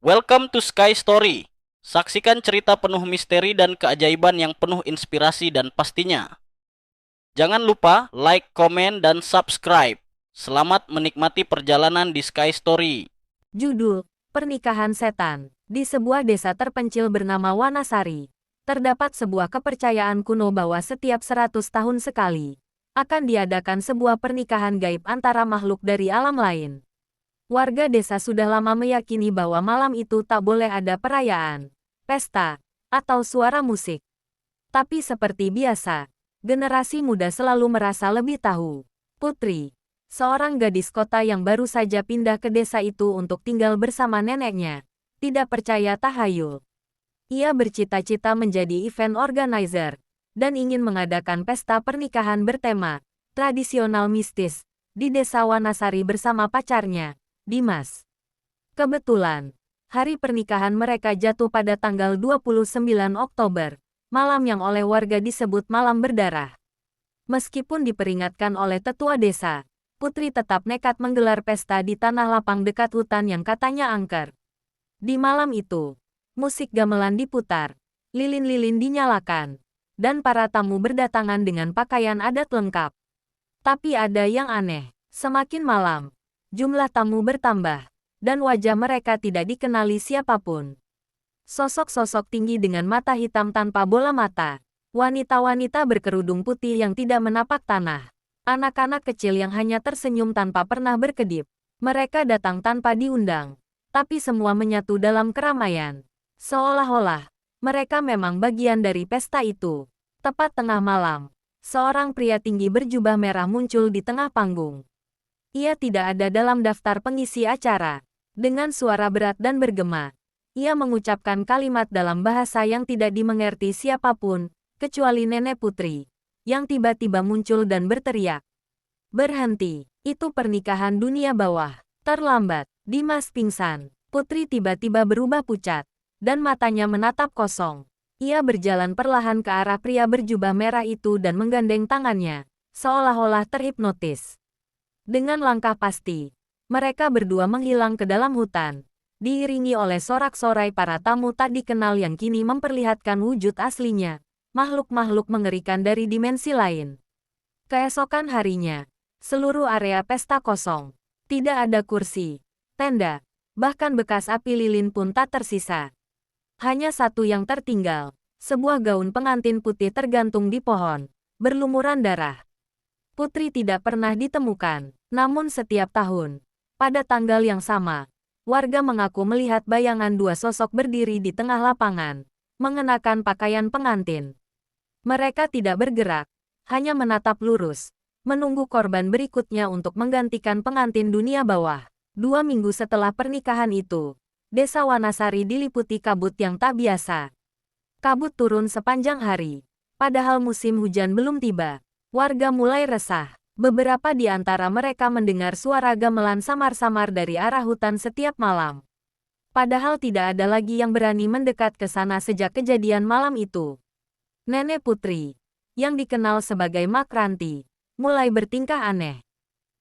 Welcome to Sky Story. Saksikan cerita penuh misteri dan keajaiban yang penuh inspirasi dan pastinya. Jangan lupa like, komen, dan subscribe. Selamat menikmati perjalanan di Sky Story. Judul, Pernikahan Setan. Di sebuah desa terpencil bernama Wanasari, terdapat sebuah kepercayaan kuno bahwa setiap 100 tahun sekali akan diadakan sebuah pernikahan gaib antara makhluk dari alam lain. Warga desa sudah lama meyakini bahwa malam itu tak boleh ada perayaan, pesta, atau suara musik. Tapi seperti biasa, generasi muda selalu merasa lebih tahu. Putri, seorang gadis kota yang baru saja pindah ke desa itu untuk tinggal bersama neneknya, tidak percaya tahayul. Ia bercita-cita menjadi event organizer dan ingin mengadakan pesta pernikahan bertema tradisional mistis di desa Wanasari bersama pacarnya, Dimas. Kebetulan, hari pernikahan mereka jatuh pada tanggal 29 Oktober, malam yang oleh warga disebut malam berdarah. Meskipun diperingatkan oleh tetua desa, Putri tetap nekat menggelar pesta di tanah lapang dekat hutan yang katanya angker. Di malam itu, musik gamelan diputar, lilin-lilin dinyalakan, dan para tamu berdatangan dengan pakaian adat lengkap. Tapi ada yang aneh, semakin malam, jumlah tamu bertambah, dan wajah mereka tidak dikenali siapapun. Sosok-sosok tinggi dengan mata hitam tanpa bola mata, wanita-wanita berkerudung putih yang tidak menapak tanah, anak-anak kecil yang hanya tersenyum tanpa pernah berkedip. Mereka datang tanpa diundang, tapi semua menyatu dalam keramaian. Seolah-olah, mereka memang bagian dari pesta itu. Tepat tengah malam, seorang pria tinggi berjubah merah muncul di tengah panggung. Ia tidak ada dalam daftar pengisi acara. Dengan suara berat dan bergema, ia mengucapkan kalimat dalam bahasa yang tidak dimengerti siapapun, kecuali nenek Putri, yang tiba-tiba muncul dan berteriak. Berhenti, itu pernikahan dunia bawah. Terlambat, Dimas pingsan. Putri tiba-tiba berubah pucat, dan matanya menatap kosong. Ia berjalan perlahan ke arah pria berjubah merah itu dan menggandeng tangannya, seolah-olah terhipnotis. Dengan langkah pasti, mereka berdua menghilang ke dalam hutan, diiringi oleh sorak-sorai para tamu tak dikenal yang kini memperlihatkan wujud aslinya, makhluk-makhluk mengerikan dari dimensi lain. Keesokan harinya, seluruh area pesta kosong. Tidak ada kursi, tenda, bahkan bekas api lilin pun tak tersisa. Hanya satu yang tertinggal, sebuah gaun pengantin putih tergantung di pohon, berlumuran darah. Putri tidak pernah ditemukan, namun setiap tahun, pada tanggal yang sama, warga mengaku melihat bayangan dua sosok berdiri di tengah lapangan, mengenakan pakaian pengantin. Mereka tidak bergerak, hanya menatap lurus, menunggu korban berikutnya untuk menggantikan pengantin dunia bawah. 2 minggu setelah pernikahan itu, desa Wanasari diliputi kabut yang tak biasa. Kabut turun sepanjang hari, padahal musim hujan belum tiba. Warga mulai resah. Beberapa di antara mereka mendengar suara gamelan samar-samar dari arah hutan setiap malam. Padahal tidak ada lagi yang berani mendekat ke sana sejak kejadian malam itu. Nenek Putri, yang dikenal sebagai Mak Ranti, mulai bertingkah aneh.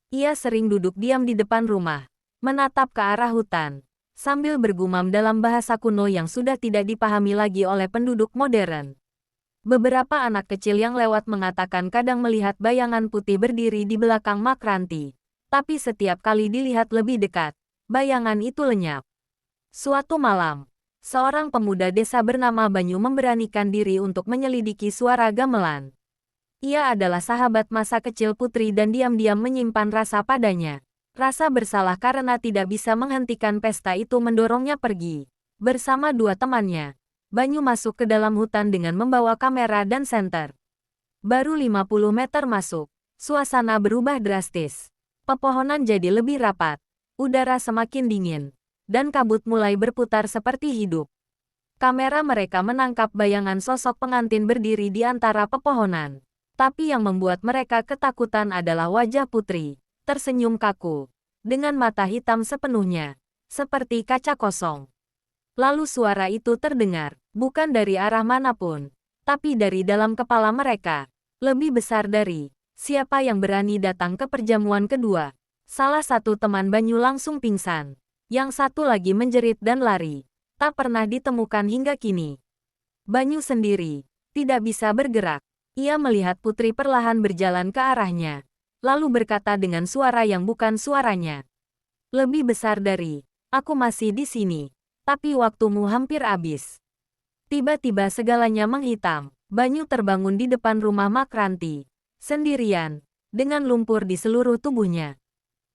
Ia sering duduk diam di depan rumah, menatap ke arah hutan, sambil bergumam dalam bahasa kuno yang sudah tidak dipahami lagi oleh penduduk modern. Beberapa anak kecil yang lewat mengatakan kadang melihat bayangan putih berdiri di belakang Mak Ranti. Tapi setiap kali dilihat lebih dekat, bayangan itu lenyap. Suatu malam, seorang pemuda desa bernama Banyu memberanikan diri untuk menyelidiki suara gamelan. Ia adalah sahabat masa kecil Putri dan diam-diam menyimpan rasa padanya. Rasa bersalah karena tidak bisa menghentikan pesta itu mendorongnya pergi. Bersama dua temannya, Banyu masuk ke dalam hutan dengan membawa kamera dan senter. Baru 50 meter masuk, suasana berubah drastis. Pepohonan jadi lebih rapat, udara semakin dingin, dan kabut mulai berputar seperti hidup. Kamera mereka menangkap bayangan sosok pengantin berdiri di antara pepohonan. Tapi yang membuat mereka ketakutan adalah wajah Putri, tersenyum kaku, dengan mata hitam sepenuhnya, seperti kaca kosong. Lalu suara itu terdengar, bukan dari arah manapun, tapi dari dalam kepala mereka. Lebih besar dari, siapa yang berani datang ke perjamuan kedua. Salah satu teman Banyu langsung pingsan. Yang satu lagi menjerit dan lari. Tak pernah ditemukan hingga kini. Banyu sendiri tidak bisa bergerak. Ia melihat putri perlahan berjalan ke arahnya. Lalu berkata dengan suara yang bukan suaranya. Lebih besar dari, aku masih di sini. Tapi waktumu hampir habis. Tiba-tiba segalanya menghitam. Banyu terbangun di depan rumah Makranti. Sendirian. Dengan lumpur di seluruh tubuhnya.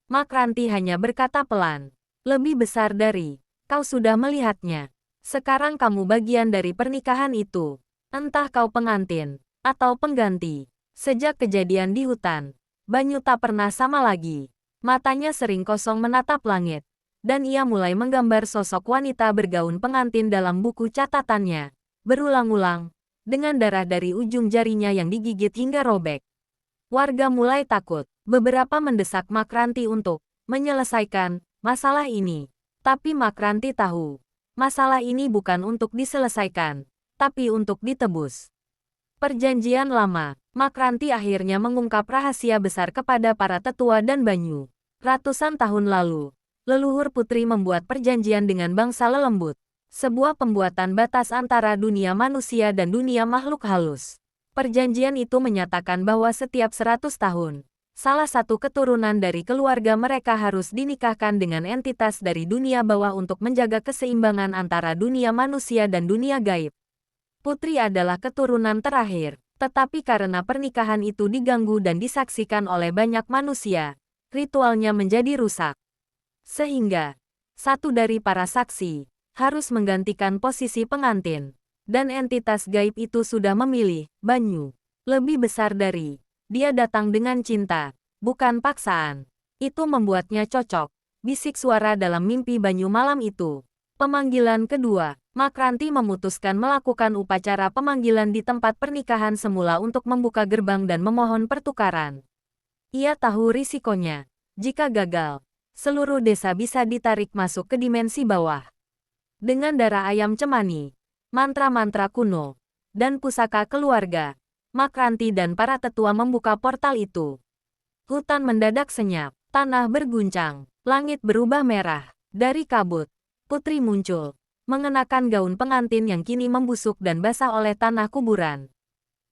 Makranti hanya berkata pelan. Lebih besar dari, kau sudah melihatnya. Sekarang kamu bagian dari pernikahan itu. Entah kau pengantin, atau pengganti. Sejak kejadian di hutan, Banyu tak pernah sama lagi. Matanya sering kosong menatap langit. Dan ia mulai menggambar sosok wanita bergaun pengantin dalam buku catatannya. Berulang-ulang, dengan darah dari ujung jarinya yang digigit hingga robek. Warga mulai takut. Beberapa mendesak Makranti untuk menyelesaikan masalah ini. Tapi Makranti tahu, masalah ini bukan untuk diselesaikan, tapi untuk ditebus. Perjanjian lama, Makranti akhirnya mengungkap rahasia besar kepada para tetua dan Banyu. Ratusan tahun lalu, leluhur putri membuat perjanjian dengan bangsa lelembut. Sebuah pembuatan batas antara dunia manusia dan dunia makhluk halus. Perjanjian itu menyatakan bahwa setiap 100 tahun, salah satu keturunan dari keluarga mereka harus dinikahkan dengan entitas dari dunia bawah untuk menjaga keseimbangan antara dunia manusia dan dunia gaib. Putri adalah keturunan terakhir, tetapi karena pernikahan itu diganggu dan disaksikan oleh banyak manusia, ritualnya menjadi rusak. Sehingga, satu dari para saksi harus menggantikan posisi pengantin, dan entitas gaib itu sudah memilih Banyu. Lebih besar dari, dia datang dengan cinta, bukan paksaan. Itu membuatnya cocok, bisik suara dalam mimpi Banyu malam itu. Pemanggilan kedua, Makranti memutuskan melakukan upacara pemanggilan di tempat pernikahan semula untuk membuka gerbang dan memohon pertukaran. Ia tahu risikonya. Jika gagal, seluruh desa bisa ditarik masuk ke dimensi bawah. Dengan darah ayam cemani, mantra-mantra kuno, dan pusaka keluarga, Makranti dan para tetua membuka portal itu. Hutan mendadak senyap, tanah berguncang, langit berubah merah. Dari kabut, putri muncul, mengenakan gaun pengantin yang kini membusuk dan basah oleh tanah kuburan.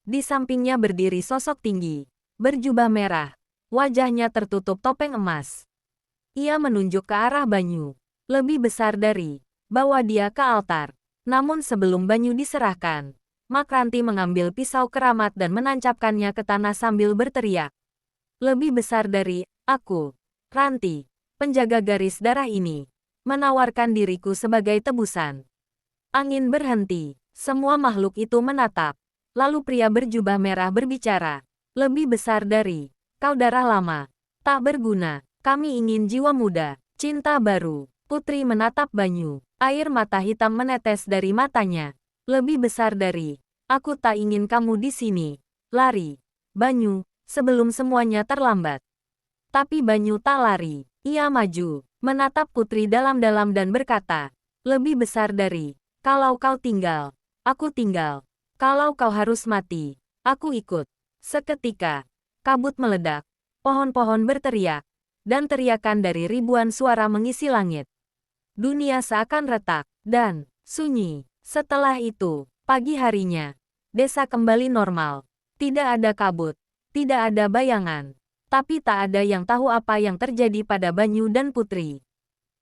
Di sampingnya berdiri sosok tinggi, berjubah merah, wajahnya tertutup topeng emas. Ia menunjuk ke arah Banyu, lebih besar dari, bawa dia ke altar. Namun sebelum Banyu diserahkan, Makranti mengambil pisau keramat dan menancapkannya ke tanah sambil berteriak. Lebih besar dari, aku, Ranti, penjaga garis darah ini, menawarkan diriku sebagai tebusan. Angin berhenti, semua makhluk itu menatap. Lalu pria berjubah merah berbicara. Lebih besar dari, kau darah lama, tak berguna, kami ingin jiwa muda, cinta baru. Putri menatap Banyu, air mata hitam menetes dari matanya. Lebih besar dari, aku tak ingin kamu di sini. Lari, Banyu, sebelum semuanya terlambat. Tapi Banyu tak lari, ia maju, menatap putri dalam-dalam dan berkata, lebih besar dari, kalau kau tinggal, aku tinggal. Kalau kau harus mati, aku ikut. Seketika, kabut meledak, pohon-pohon berteriak, dan teriakan dari ribuan suara mengisi langit. Dunia seakan retak, dan sunyi. Setelah itu, pagi harinya, desa kembali normal. Tidak ada kabut, tidak ada bayangan. Tapi tak ada yang tahu apa yang terjadi pada Banyu dan Putri.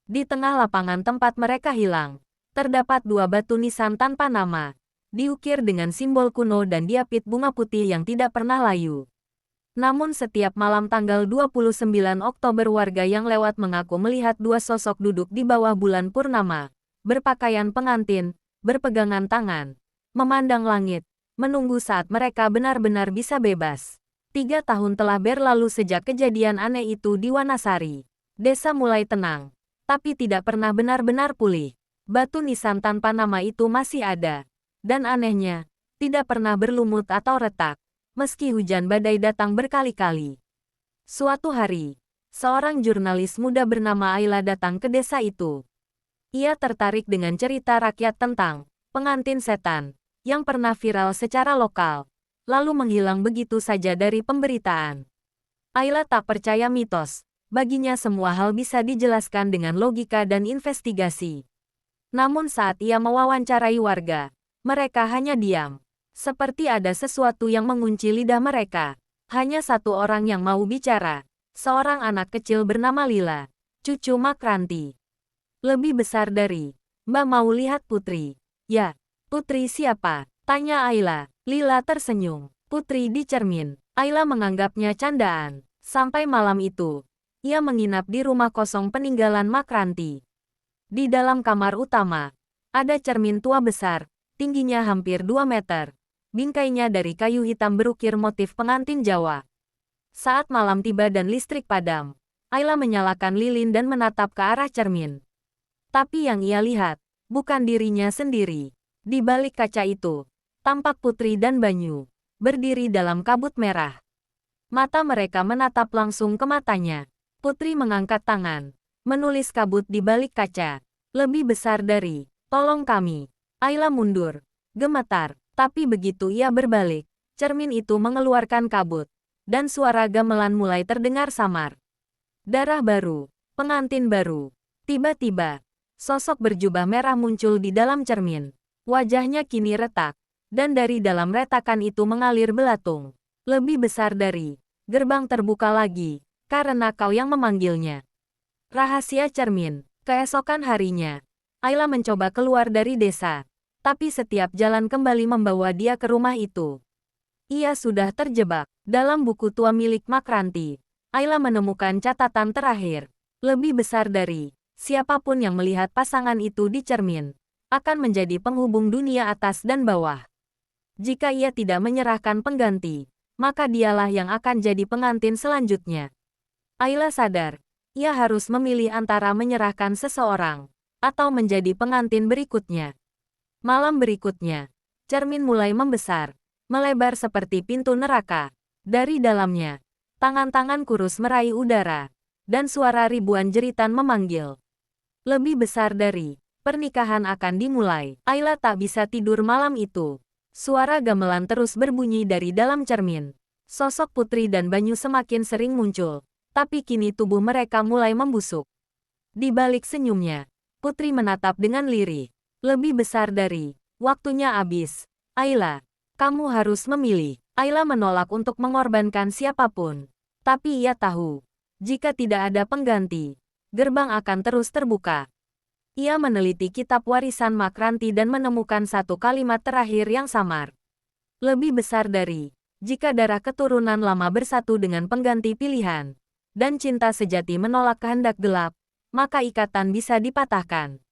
Di tengah lapangan tempat mereka hilang, terdapat dua batu nisan tanpa nama, diukir dengan simbol kuno dan diapit bunga putih yang tidak pernah layu. Namun setiap malam tanggal 29 Oktober warga yang lewat mengaku melihat dua sosok duduk di bawah bulan purnama, berpakaian pengantin, berpegangan tangan, memandang langit, menunggu saat mereka benar-benar bisa bebas. 3 tahun telah berlalu sejak kejadian aneh itu di Wanasari. Desa mulai tenang, tapi tidak pernah benar-benar pulih. Batu nisan tanpa nama itu masih ada. Dan anehnya, tidak pernah berlumut atau retak, meski hujan badai datang berkali-kali. Suatu hari, seorang jurnalis muda bernama Ayla datang ke desa itu. Ia tertarik dengan cerita rakyat tentang pengantin setan yang pernah viral secara lokal, lalu menghilang begitu saja dari pemberitaan. Ayla tak percaya mitos Baginya semua hal bisa dijelaskan dengan logika dan investigasi. Namun saat ia mewawancarai warga, mereka hanya diam. Seperti ada sesuatu yang mengunci lidah mereka. Hanya satu orang yang mau bicara. Seorang anak kecil bernama Lila, cucu Makranti. Lebih besar dari, Mbak mau lihat putri. Ya, putri siapa? Tanya Ayla. Lila tersenyum. Putri di cermin. Ayla menganggapnya candaan. Sampai malam itu, ia menginap di rumah kosong peninggalan Makranti. Di dalam kamar utama, ada cermin tua besar, tingginya hampir 2 meter. Bingkainya dari kayu hitam berukir motif pengantin Jawa. Saat malam tiba dan listrik padam, Ayla menyalakan lilin dan menatap ke arah cermin. Tapi yang ia lihat, bukan dirinya sendiri. Di balik kaca itu, tampak Putri dan Banyu, berdiri dalam kabut merah. Mata mereka menatap langsung ke matanya. Putri mengangkat tangan, menulis kabut di balik kaca. Lebih besar dari, tolong kami. Ayla mundur, gemetar, tapi begitu ia berbalik, cermin itu mengeluarkan kabut, dan suara gamelan mulai terdengar samar. Darah baru, pengantin baru. Tiba-tiba, sosok berjubah merah muncul di dalam cermin. Wajahnya kini retak, dan dari dalam retakan itu mengalir belatung. Lebih besar dari, gerbang terbuka lagi, karena kau yang memanggilnya. Rahasia cermin. Keesokan harinya, Ayla mencoba keluar dari desa, tapi setiap jalan kembali membawa dia ke rumah itu. Ia sudah terjebak. Dalam buku tua milik Makranti, Ayla menemukan catatan terakhir. Lebih besar dari, siapapun yang melihat pasangan itu di cermin, akan menjadi penghubung dunia atas dan bawah. Jika ia tidak menyerahkan pengganti, maka dialah yang akan jadi pengantin selanjutnya. Ayla sadar, ia harus memilih antara menyerahkan seseorang, atau menjadi pengantin berikutnya. Malam berikutnya, cermin mulai membesar, melebar seperti pintu neraka. Dari dalamnya, tangan-tangan kurus meraih udara, dan suara ribuan jeritan memanggil. Lebih besar dari, pernikahan akan dimulai. Ayla tak bisa tidur malam itu. Suara gamelan terus berbunyi dari dalam cermin. Sosok Putri dan Banyu semakin sering muncul, tapi kini tubuh mereka mulai membusuk. Di balik senyumnya, Putri menatap dengan lirih. Lebih besar dari, waktunya habis. Ayla, kamu harus memilih. Ayla menolak untuk mengorbankan siapapun. Tapi ia tahu, jika tidak ada pengganti, gerbang akan terus terbuka. Ia meneliti kitab warisan Makranti dan menemukan satu kalimat terakhir yang samar. Lebih besar dari, jika darah keturunan lama bersatu dengan pengganti pilihan, dan cinta sejati menolak kehendak gelap, maka ikatan bisa dipatahkan.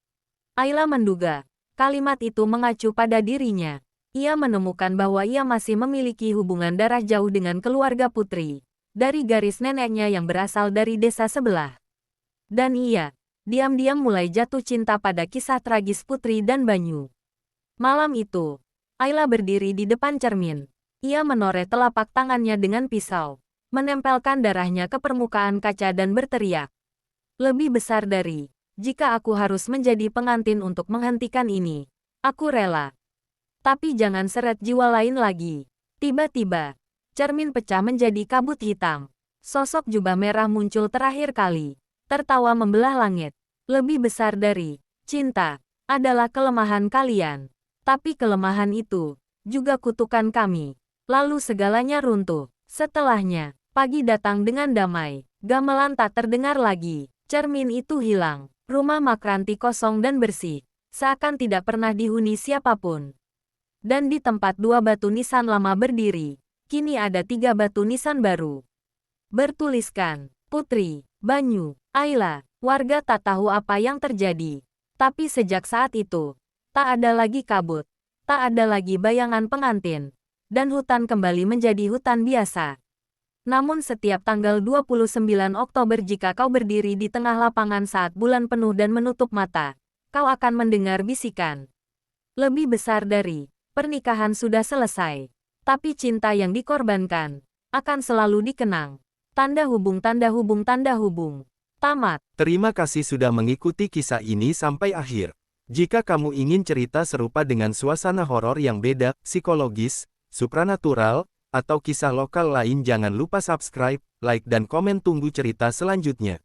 Ayla menduga, kalimat itu mengacu pada dirinya. Ia menemukan bahwa ia masih memiliki hubungan darah jauh dengan keluarga Putri, dari garis neneknya yang berasal dari desa sebelah. Dan ia, diam-diam mulai jatuh cinta pada kisah tragis Putri dan Banyu. Malam itu, Ayla berdiri di depan cermin. Ia menoreh telapak tangannya dengan pisau, menempelkan darahnya ke permukaan kaca dan berteriak. Lebih besar dari, jika aku harus menjadi pengantin untuk menghentikan ini, aku rela. Tapi jangan seret jiwa lain lagi. Tiba-tiba, cermin pecah menjadi kabut hitam. Sosok jubah merah muncul terakhir kali, tertawa membelah langit. Lebih besar dari, cinta, adalah kelemahan kalian. Tapi kelemahan itu, juga kutukan kami. Lalu segalanya runtuh. Setelahnya, pagi datang dengan damai. Gamelan tak terdengar lagi. Cermin itu hilang. Rumah Makranti kosong dan bersih, seakan tidak pernah dihuni siapapun. Dan di tempat 2 batu nisan lama berdiri, kini ada 3 batu nisan baru. Bertuliskan, Putri, Banyu, Ayla. Warga tak tahu apa yang terjadi. Tapi sejak saat itu, tak ada lagi kabut, tak ada lagi bayangan pengantin, dan hutan kembali menjadi hutan biasa. Namun setiap tanggal 29 Oktober jika kau berdiri di tengah lapangan saat bulan penuh dan menutup mata, kau akan mendengar bisikan. Lebih besar dari, pernikahan sudah selesai, tapi cinta yang dikorbankan akan selalu dikenang. Tanda hubung, tanda hubung, tanda hubung. Tamat. Terima kasih sudah mengikuti kisah ini sampai akhir. Jika kamu ingin cerita serupa dengan suasana horor yang beda, psikologis, supranatural, atau kisah lokal lain jangan lupa subscribe, like dan komen tunggu cerita selanjutnya.